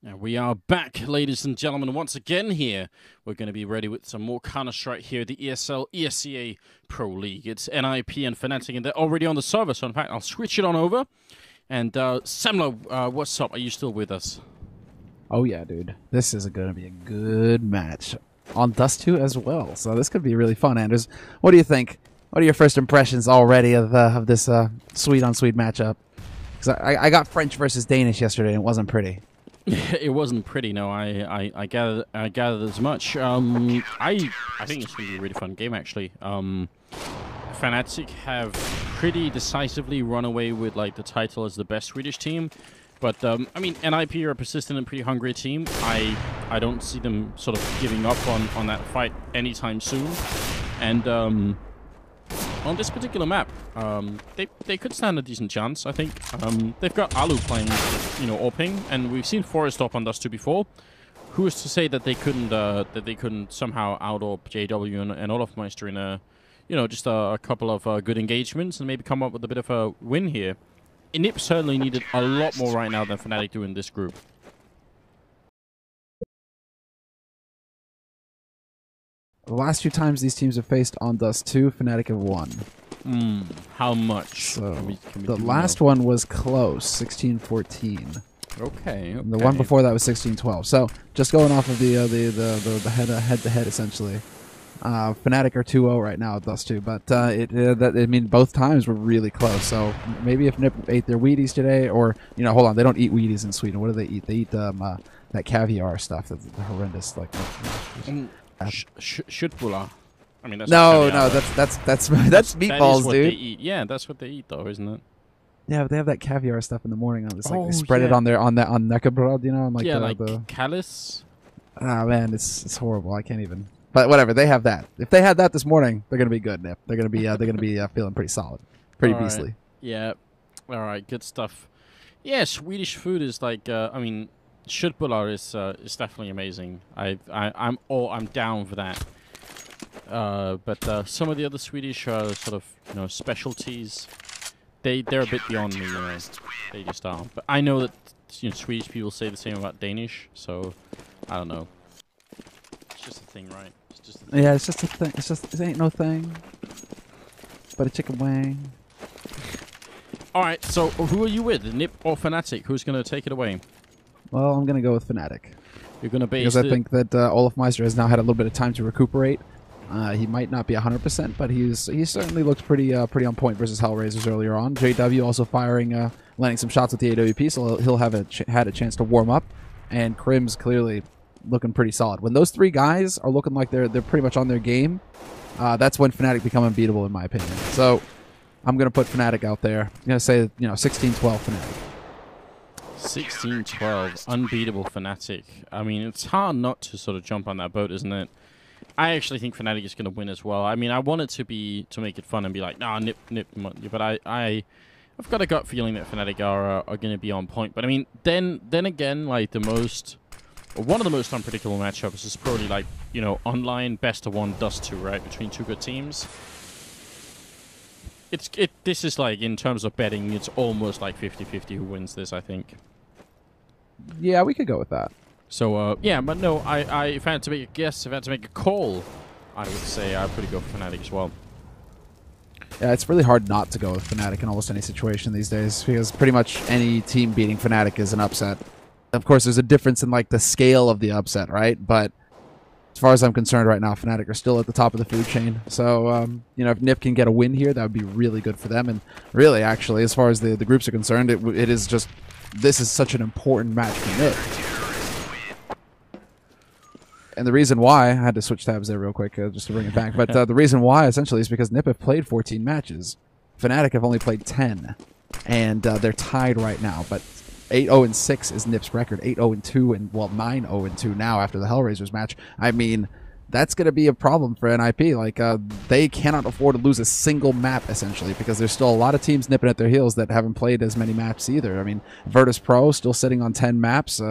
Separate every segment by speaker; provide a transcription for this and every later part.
Speaker 1: And we are back, ladies and gentlemen, once again here. We're going to be ready with some more Counter-Strike here, the ESL, ESEA Pro League. It's NiP and Fnatic, and they're already on the server, so in fact, I'll switch it on over. And Semlo, what's up? Are you still with us?
Speaker 2: Oh yeah, dude. This is going to be a good match on Dust2 as well, so this could be really fun. Anders, what do you think? What are your first impressions already of this sweet-on-sweet matchup? Because I got French versus Danish yesterday, and it wasn't pretty.
Speaker 1: It wasn't pretty, no. I gathered as much. I think it's going to be a really fun game, actually. Fnatic have pretty decisively run away with like the title as the best Swedish team. But, I mean, NiP are a persistent and pretty hungry team. I don't see them sort of giving up on that fight anytime soon. And on this particular map, they could stand a decent chance, I think. They've got Alu playing, you know, Orping, and we've seen Forest Top on Dust2 before. Who is to say that they couldn't somehow out-orp JW and Olofmeister in a, you know, just a couple of good engagements and maybe come up with a bit of a win here? NiP certainly needed a lot more right now than Fnatic do in this group.
Speaker 2: The last few times these teams have faced on Dust2, Fnatic have won.
Speaker 1: How much?
Speaker 2: So
Speaker 1: can we
Speaker 2: the last one was close, 16-14.
Speaker 1: Okay.
Speaker 2: The one before that was 16-12. So just going off of the head-to-head essentially. Fnatic are 2-0 right now at Dust2, but I mean both times were really close. So maybe if NiP ate their Wheaties today, or you know, hold on, they don't eat Wheaties in Sweden. What do they eat? They eat that caviar stuff. That's horrendous. Like
Speaker 1: Köttbullar. I mean, that's
Speaker 2: no, that's meatballs,
Speaker 1: that is what
Speaker 2: dude.
Speaker 1: They eat. Yeah, that's what they eat, though, isn't it?
Speaker 2: Yeah, but they have that caviar stuff in the morning. It's like they spread it on knäckebröd, you know, like
Speaker 1: yeah, like callus.
Speaker 2: Ah, man, it's horrible. I can't even. But whatever, they have that. If they had that this morning, they're gonna be good, NiP. They're gonna be feeling pretty solid, pretty beastly.
Speaker 1: Yeah. All right, good stuff. Yeah, Swedish food is like. I mean, köttbullar is definitely amazing. I'm down for that. But some of the other Swedish sort of, you know, specialties, they're a bit beyond me, you know. They just are. But I know that, you know, Swedish people say the same about Danish, so I don't know. It's just a thing, right? It's just a thing.
Speaker 2: Yeah, it's just a thing. It ain't no thing but a chicken wing.
Speaker 1: All right, so who are you with, NiP or Fnatic? Who's going to take it away?
Speaker 2: Well, I'm going to go with Fnatic.
Speaker 1: You're going to base
Speaker 2: because I think that Olofmeister has now had a little bit of time to recuperate. He might not be 100%, but he certainly looked pretty on point versus Hellraisers earlier on. JW also firing, landing some shots with the AWP, so he'll have had a chance to warm up. And Krim's clearly looking pretty solid. When those three guys are looking like they're pretty much on their game, that's when Fnatic become unbeatable, in my opinion. So I'm going to put Fnatic out there. I'm going to say, you know, 16-12 Fnatic.
Speaker 1: 16-12, unbeatable Fnatic. I mean, it's hard not to sort of jump on that boat, isn't it? I actually think Fnatic is going to win as well. I mean, I want it to make it fun and be like, nah, NiP, but I've got a gut feeling that Fnatic are going to be on point. But I mean, then again, like one of the most unpredictable matchups is probably like, you know, online best of one Dust2, right, between two good teams. This is like, in terms of betting, it's almost like 50-50 who wins this, I think.
Speaker 2: Yeah, we could go with that.
Speaker 1: So, yeah, but no, if I had to make a guess, if I had to make a call, I would say I'd probably go for Fnatic as well.
Speaker 2: Yeah, it's really hard not to go with Fnatic in almost any situation these days, because pretty much any team beating Fnatic is an upset. Of course, there's a difference in, like, the scale of the upset, right? But as far as I'm concerned right now, Fnatic are still at the top of the food chain. So, you know, if NiP can get a win here, that would be really good for them. And really, actually, as far as the groups are concerned, it is just, this is such an important match for NiP. And the reason why, I had to switch tabs there real quick just to bring it back, but the reason why, essentially, is because NiP have played 14 matches. Fnatic have only played 10, and they're tied right now. But 8-0-6 is NiP's record, 8-0-2, and, well, 9-0-2 now after the Hellraisers match. I mean, that's going to be a problem for NiP. Like, they cannot afford to lose a single map, essentially, because there's still a lot of teams nipping at their heels that haven't played as many maps either. I mean, Virtus Pro still sitting on 10 maps.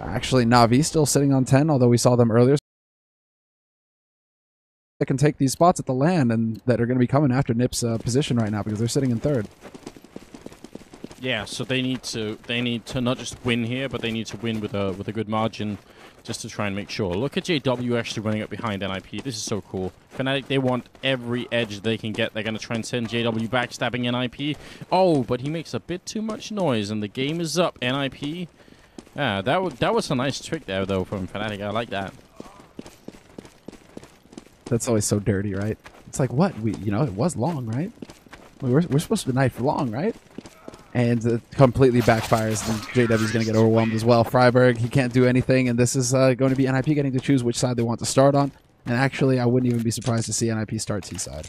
Speaker 2: Actually, Na'Vi still sitting on 10, although we saw them earlier. They can take these spots at the LAN and that are going to be coming after NiP's position right now because they're sitting in third.
Speaker 1: Yeah, so they need to not just win here, but they need to win with a good margin, just to try and make sure. Look at JW actually running up behind NiP. This is so cool. Fnatic, they want every edge they can get. They're going to try and send JW backstabbing NiP. Oh, but he makes a bit too much noise, and the game is up. NiP. Yeah, that was a nice trick there, though, from Fnatic. I like that.
Speaker 2: That's always so dirty, right? It's like, what? It was long, right? We're supposed to knife long, right? And it completely backfires, and JW's going to get overwhelmed as well. Freiburg, he can't do anything, and this is going to be NiP getting to choose which side they want to start on. And actually, I wouldn't even be surprised to see NiP start T-side.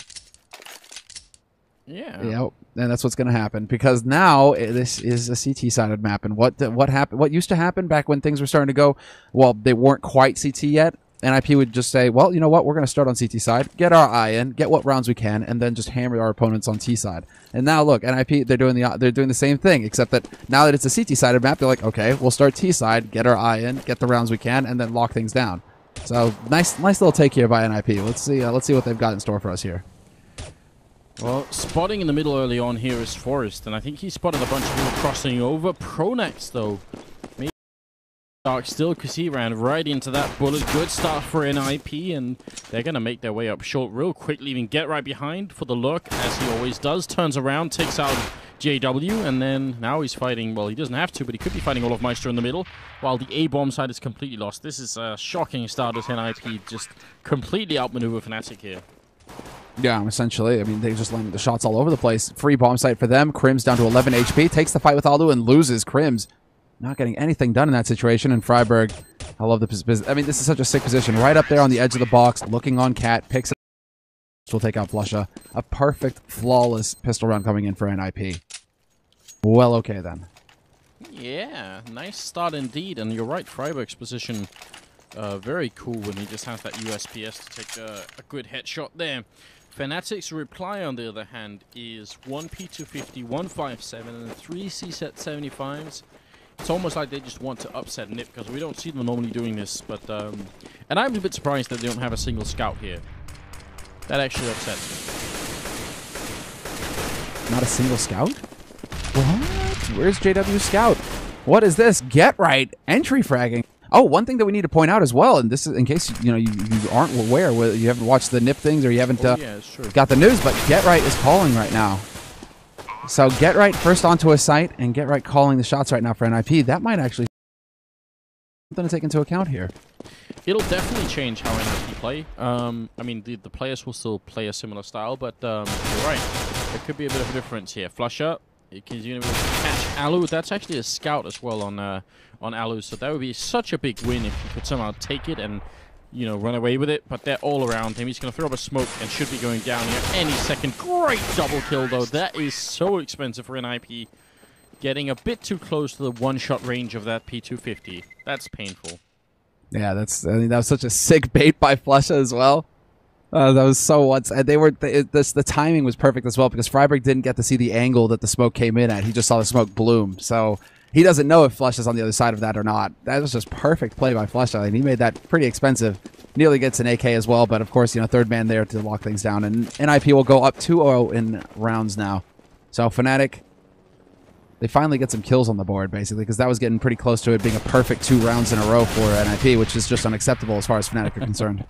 Speaker 1: Yeah.
Speaker 2: Yep, and that's what's going to happen, because now this is a CT-sided map. And what happened? What used to happen back when things were starting to go, well, they weren't quite CT yet. NiP would just say, well, you know what? We're going to start on CT side, get our eye in, get what rounds we can, and then just hammer our opponents on T side. And now look, NiP, they're doing the same thing, except that now that it's a CT sided map, they're like, okay, we'll start T side, get our eye in, get the rounds we can, and then lock things down. So nice little take here by NiP. Let's see what they've got in store for us here.
Speaker 1: Well, spotting in the middle early on here is Forest, and I think he spotted a bunch of people crossing over. Pronax, though, maybe dark still, because he ran right into that bullet. Good start for NiP, and they're going to make their way up short real quick, leaving Get right behind for the look, as he always does. Turns around, takes out JW, and then now he's fighting, well, he doesn't have to, but he could be fighting Olofmeister in the middle, while the A-bomb side is completely lost. This is a shocking start as NiP just completely outmaneuver Fnatic here.
Speaker 2: Yeah, essentially. I mean, they just landed the shots all over the place. Free bomb site for them. Krim's down to 11 HP. Takes the fight with Aldu and loses. Krim's not getting anything done in that situation. And Freiburg, I love the position. I mean, this is such a sick position. Right up there on the edge of the box, looking on Cat, picks it. Will take out Flusha. A perfect, flawless pistol round coming in for NiP. Well, okay then.
Speaker 1: Yeah, nice start indeed. And you're right, Freiburg's position, very cool when he just has that USPS to take a good headshot there. Fnatic's reply, on the other hand, is 1 P250, 157, and 3 C-set 75s. It's almost like they just want to upset NiP, because we don't see them normally doing this. But and I'm a bit surprised that they don't have a single scout here. That actually upsets me.
Speaker 2: Not a single scout? What? Where's JW scout? What is this? Get right. Entry fragging. Oh, one thing that we need to point out as well, and this is in case you aren't aware, you haven't watched the NiP things or you haven't got the news, but Get Right is calling right now. So Get Right first onto a site, and Get Right calling the shots right now for NiP. That might actually be something to take into account here.
Speaker 1: It'll definitely change how NiP play. I mean, the players will still play a similar style, but you're right. There could be a bit of a difference here. Flusha, he's going to catch Alu. That's actually a scout as well on Alu, so that would be such a big win if he could somehow take it and, run away with it. But they're all around him. He's going to throw up a smoke and should be going down here any second. Great double kill, though. That is so expensive for NiP. Getting a bit too close to the one-shot range of that P250. That's painful.
Speaker 2: Yeah, that was such a sick bait by Flusha as well. That was so the timing was perfect as well, because Freiburg didn't get to see the angle that the smoke came in at. He just saw the smoke bloom. So he doesn't know if Flusha's on the other side of that or not. That was just perfect play by Flusha, and he made that pretty expensive. Nearly gets an AK as well, but of course, third man there to lock things down. And NiP will go up 2-0 in rounds now. So Fnatic, they finally get some kills on the board, basically, because that was getting pretty close to it being a perfect 2 rounds in a row for NiP, which is just unacceptable as far as Fnatic are concerned.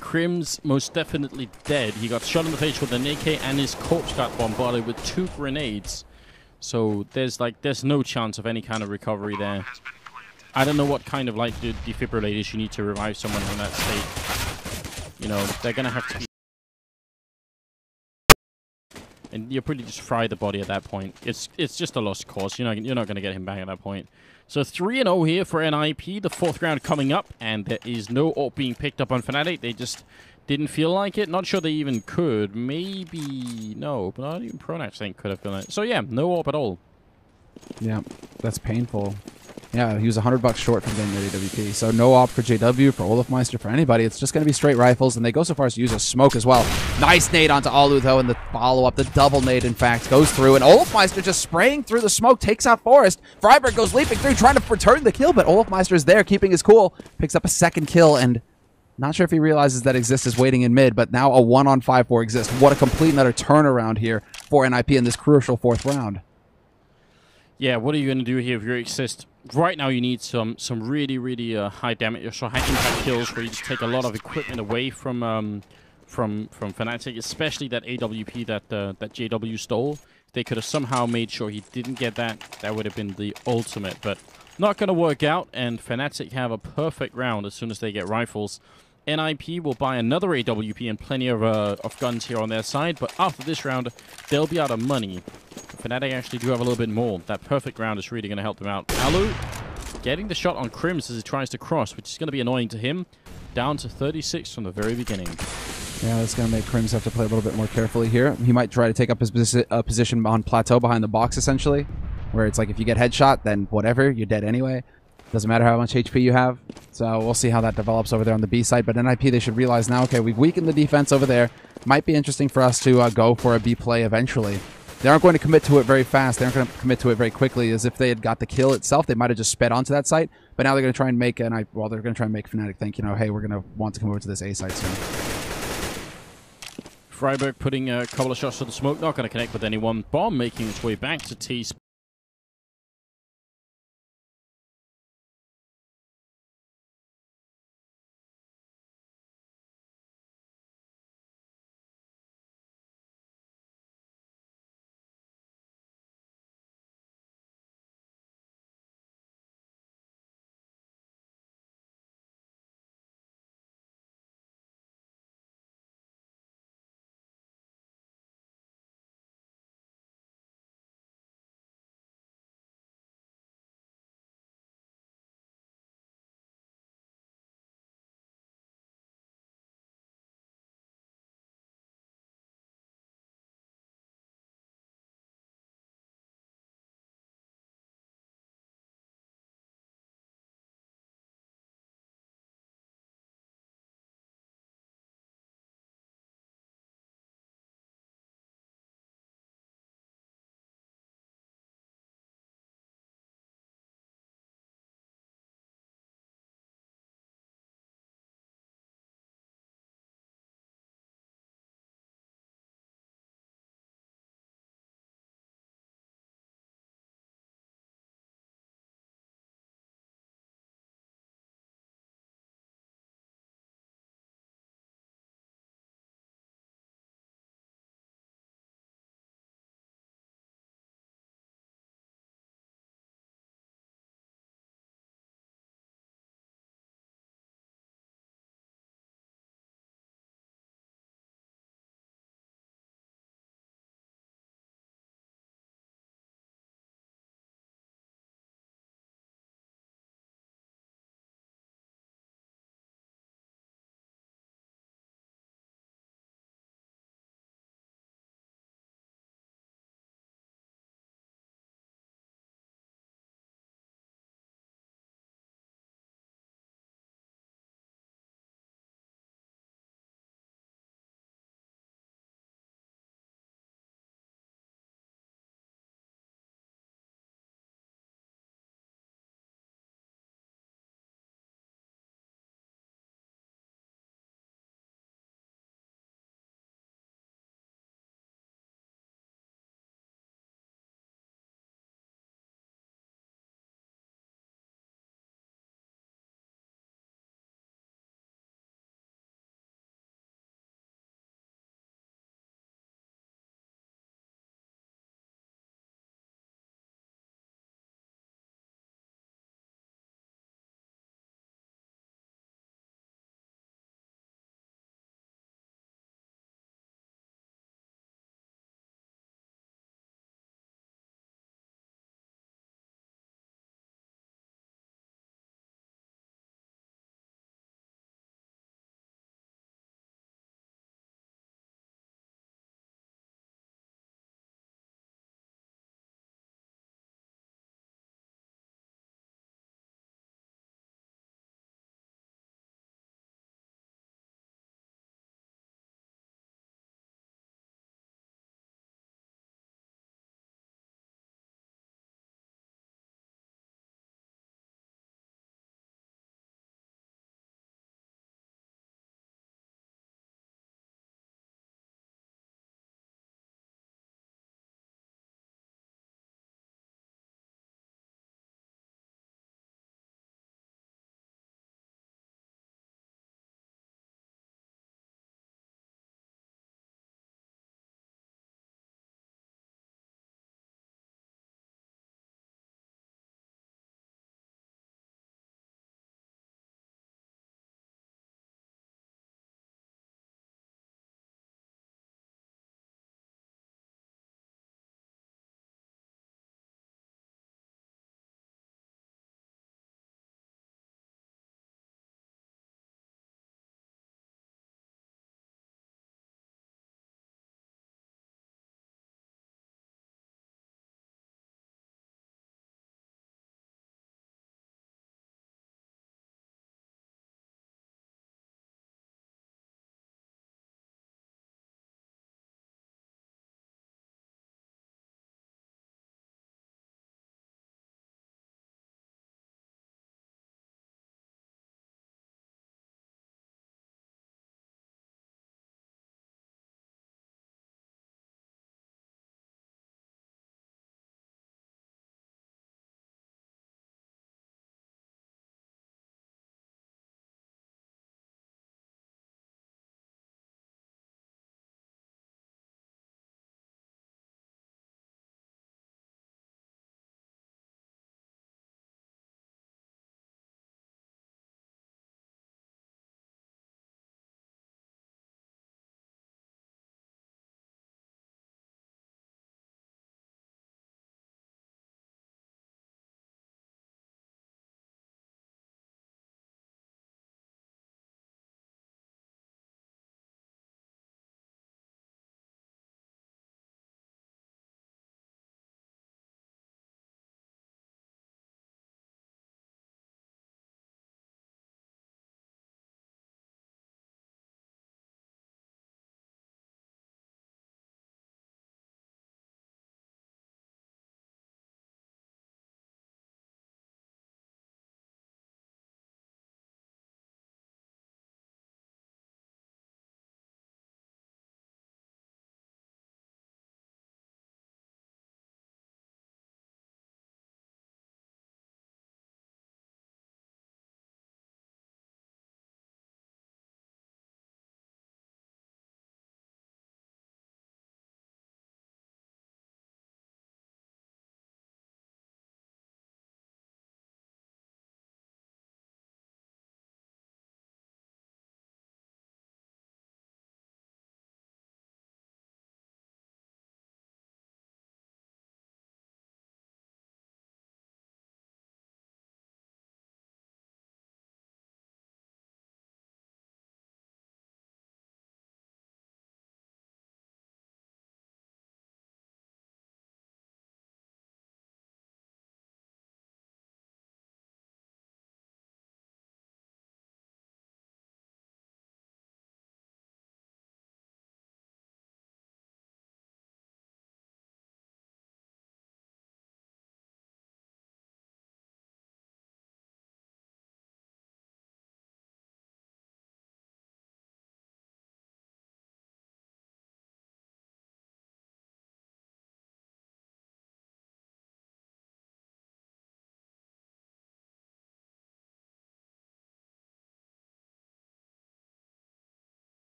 Speaker 1: Krim's most definitely dead. He got shot in the face with an AK, and his corpse got bombarded with 2 grenades. So there's no chance of any kind of recovery there. I don't know what kind of defibrillators you need to revive someone in that state. They're gonna have to be, and you're pretty just fry the body at that point. It's just a lost cause. You're not gonna get him back at that point. So 3-0 here for NiP, the 4th round coming up, and there is no AWP being picked up on Fnatic. They just didn't feel like it. Not sure they even could. Maybe, no, but not even Pronax, I think, could have done it. So yeah, no AWP at all.
Speaker 2: Yeah, that's painful. Yeah, he was $100 short from getting the AWP. So no AWP for JW, for Olofmeister, for anybody. It's just going to be straight rifles, and they go so far as to use a smoke as well. Nice nade onto Alu, though, and the follow-up, the double nade, in fact, goes through. And Olofmeister just spraying through the smoke, takes out Forest. Freiburg goes leaping through, trying to return the kill, but Olofmeister is there, keeping his cool. Picks up a 2nd kill, and not sure if he realizes that Exist is waiting in mid, but now a 1-on-5 for Exist. What a complete and utter turnaround here for NiP in this crucial 4th round.
Speaker 1: Yeah, what are you going to do here if you exist? Right now, you need some really high damage, so high impact kills where you just take a lot of equipment away from Fnatic, especially that AWP that JW stole. If they could have somehow made sure he didn't get that, that would have been the ultimate. But not going to work out, and Fnatic have a perfect round as soon as they get rifles. NiP will buy another AWP and plenty of guns here on their side, but after this round, they'll be out of money. Fnatic actually do have a little bit more. That perfect round is really going to help them out. Alu getting the shot on Crims as he tries to cross, which is going to be annoying to him. Down to 36 from the very beginning.
Speaker 2: Yeah, that's going to make Crims have to play a little bit more carefully here. He might try to take up his position on plateau behind the box, essentially, where it's like if you get headshot, then whatever, you're dead anyway. Doesn't matter how much HP you have. So we'll see how that develops over there on the B side. But NiP, they should realize now, okay, we've weakened the defense over there. Might be interesting for us to go for a B play eventually. They aren't going to commit to it very fast. They aren't going to commit to it very quickly. As if they had got the kill itself, they might have just sped onto that site. But now they're going to try and make they're going to try and make Fnatic think, hey, we're going to want to come over to this A site soon.
Speaker 1: Freiburg putting a couple of shots to the smoke, not going to connect with anyone. Bomb making its way back to T.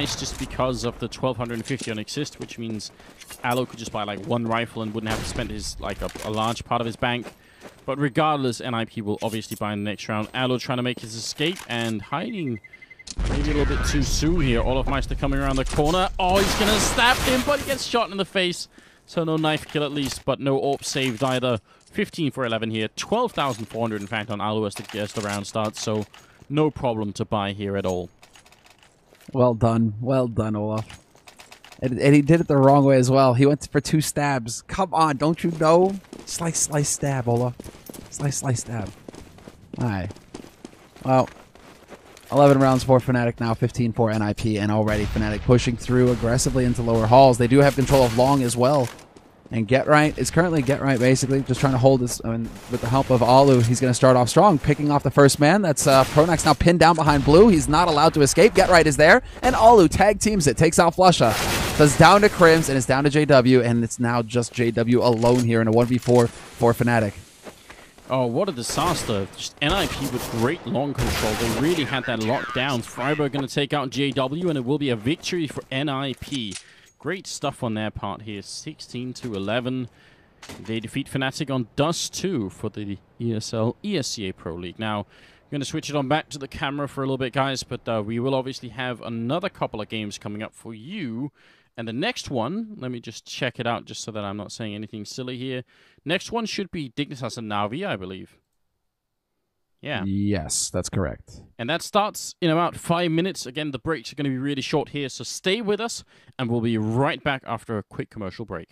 Speaker 1: nice just because of the 1250 on Exist, which means Aloe could just buy like one rifle and wouldn't have to spend his like a large part of his bank. But regardless, NiP will obviously buy in the next round. Aloe trying to make his escape and hiding maybe a little bit too soon here. Olofmeister coming around the corner. Oh, he's going to stab him, but he gets shot in the face. So no knife kill at least, but no AWP saved either. 15 for 11 here. 12,400 in fact on Aloe as the round starts. So no problem to buy here at all.
Speaker 2: Well done, Olaf. And he did it the wrong way as well. He went for 2 stabs. Come on, don't you know? Slice, slice, stab, Olaf. Slice, slice, stab. All right. Well, 11 rounds for Fnatic now, 15 for NiP, and already Fnatic pushing through aggressively into lower halls. They do have control of long as well. And Get Right is currently Get Right, basically, just trying to hold this. With the help of Alu, he's going to start off strong, picking off the first man. That's Pronax now pinned down behind Blue. He's not allowed to escape. Get Right is there, and Alu tag teams it, takes out Flusha. Does down to Crims, and it's down to JW, and it's now just JW alone here in a 1v4 for Fnatic.
Speaker 1: Oh, what a disaster. Just NiP with great long control. They really had that locked down. Freiburg going to take out JW, and it will be a victory for NiP. Great stuff on their part here. 16 to 11. They defeat Fnatic on Dust2 for the ESL ESEA Pro League. Now, I'm going to switch it on back to the camera for a little bit, guys, but we will obviously have another couple of games coming up for you. And the next one, let me just check it out just so that I'm not saying anything silly here. Next one should be Dignitas and Navi, I believe. Yeah.
Speaker 2: Yes, that's correct.
Speaker 1: And that starts in about 5 minutes. Again, the breaks are going to be really short here, so stay with us, and we'll be right back after a quick commercial break.